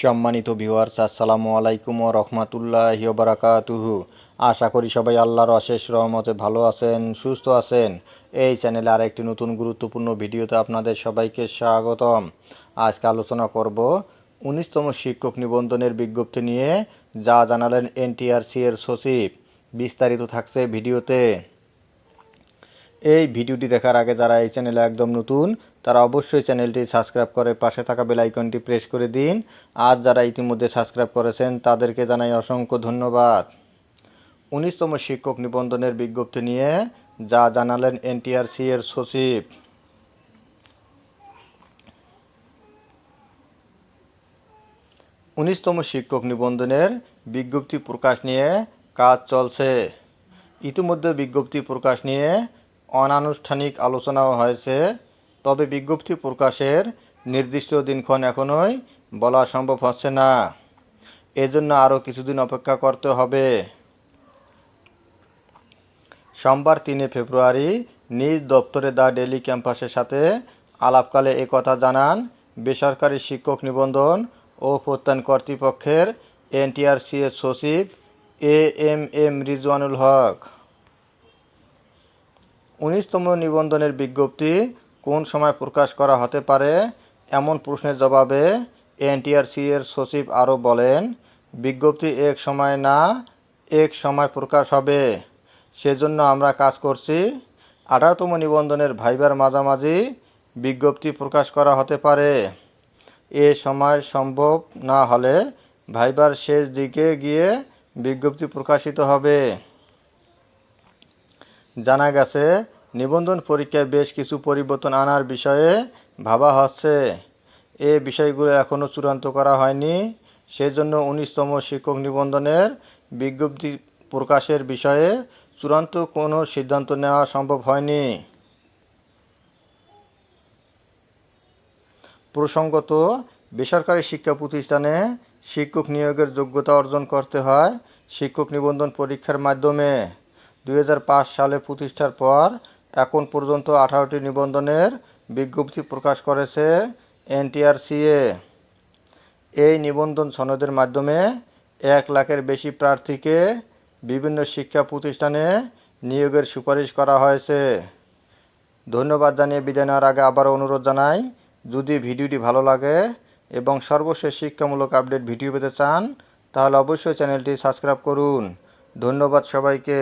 সম্মানিত ভিউয়ার্স, আসসালামু আলাইকুম ওয়া রাহমাতুল্লাহি ওয়া বারাকাতুহু। আশা করি সবাই আল্লাহর অশেষ রহমতে ভালো আছেন, সুস্থ আছেন। এই চ্যানেলে আরেকটি নতুন গুরুত্বপূর্ণ ভিডিওতে আপনাদের সবাইকে স্বাগতম। আজকে আলোচনা করব 19তম শিক্ষক নিবন্ধনের বিজ্ঞপ্তি নিয়ে, যা জানালেন এনটিআরসি এর সচিব। বিস্তারিত থাকছে ভিডিওতে। এই ভিডিওটি দেখার আগে যারা এই চ্যানেলে একদম নতুন, তারা অবশ্যই চ্যানেলটি সাবস্ক্রাইব করে পাশে থাকা বেল আইকনটি প্রেস করে দিন। আর যারা ইতিমধ্যে সাবস্ক্রাইব করেছেন তাদেরকে জানাই অসংখ্য ধন্যবাদ। 19তম শিক্ষক নিবন্ধনের বিজ্ঞপ্তি নিয়ে যা জানালেন এনটিআরসি এর সচিব। 19তম শিক্ষক নিবন্ধনের বিজ্ঞপ্তি প্রকাশ নিয়ে কাজ চলছে। ইতিমধ্যে বিজ্ঞপ্তি প্রকাশ নিয়ে অনানুষ্ঠানিক আলোচনাও হয়েছে, তবে বিজ্ঞপ্তি প্রকাশের নির্দিষ্ট দিনক্ষণ এখনই বলা সম্ভব হচ্ছে না। এজন্য আরও কিছুদিন অপেক্ষা করতে হবে। সোমবার 3 ফেব্রুয়ারি নিজ দপ্তরে দ্য ডেইলি ক্যাম্পাসের সাথে আলাপকালে একথা জানান বেসরকারি শিক্ষক নিবন্ধন ও প্রত্যয়ন কর্তৃপক্ষের এনটিআরসি এর সচিব এএমএম রিজওয়ানুল হক। 19তম নিবন্ধনের বিজ্ঞপ্তি কোন সময় প্রকাশ করা হতে পারে, এমন প্রশ্নের জবাবে এনটিআরসি এর সচিব আরও বলেন, বিজ্ঞপ্তি এক সময় না এক সময় প্রকাশ হবে, সেজন্য আমরা কাজ করছি। 18তম নিবন্ধনের ভাইবার মাঝামাঝি বিজ্ঞপ্তি প্রকাশ করা হতে পারে। এ সময় সম্ভব না হলে ভাইবার শেষ দিকে গিয়ে বিজ্ঞপ্তি প্রকাশিত হবে। জানা গেছে, নিবন্ধন পরীক্ষায় বেশ কিছু পরিবর্তন আনার বিষয়ে ভাবা হচ্ছে। এ বিষয়গুলো এখনও চূড়ান্ত করা হয়নি, সেজন্য 19তম শিক্ষক নিবন্ধনের বিজ্ঞপ্তি প্রকাশের বিষয়ে চূড়ান্ত কোনো সিদ্ধান্ত নেওয়া সম্ভব হয়নি। প্রসঙ্গত, বেসরকারি শিক্ষা প্রতিষ্ঠানে শিক্ষক নিয়োগের যোগ্যতা অর্জন করতে হয় শিক্ষক নিবন্ধন পরীক্ষার মাধ্যমে। 2005 সালে প্রতিষ্ঠার পর এখন পর্যন্ত 18টি নিবন্ধনের বিজ্ঞপ্তি প্রকাশ করেছে এনটিআরসিএ। এই নিবন্ধন সনদের মাধ্যমে 1 লাখের বেশি প্রার্থীকে বিভিন্ন শিক্ষা প্রতিষ্ঠানে নিয়োগের সুপারিশ করা হয়েছে। ধন্যবাদ জানিয়ে বিদায় নেওয়ার আগে আবারও অনুরোধ জানাই, যদি ভিডিওটি ভালো লাগে এবং সর্বশেষ শিক্ষামূলক আপডেট ভিডিও পেতে চান, তাহলে অবশ্যই চ্যানেলটি সাবস্ক্রাইব করুন। ধন্যবাদ সবাইকে।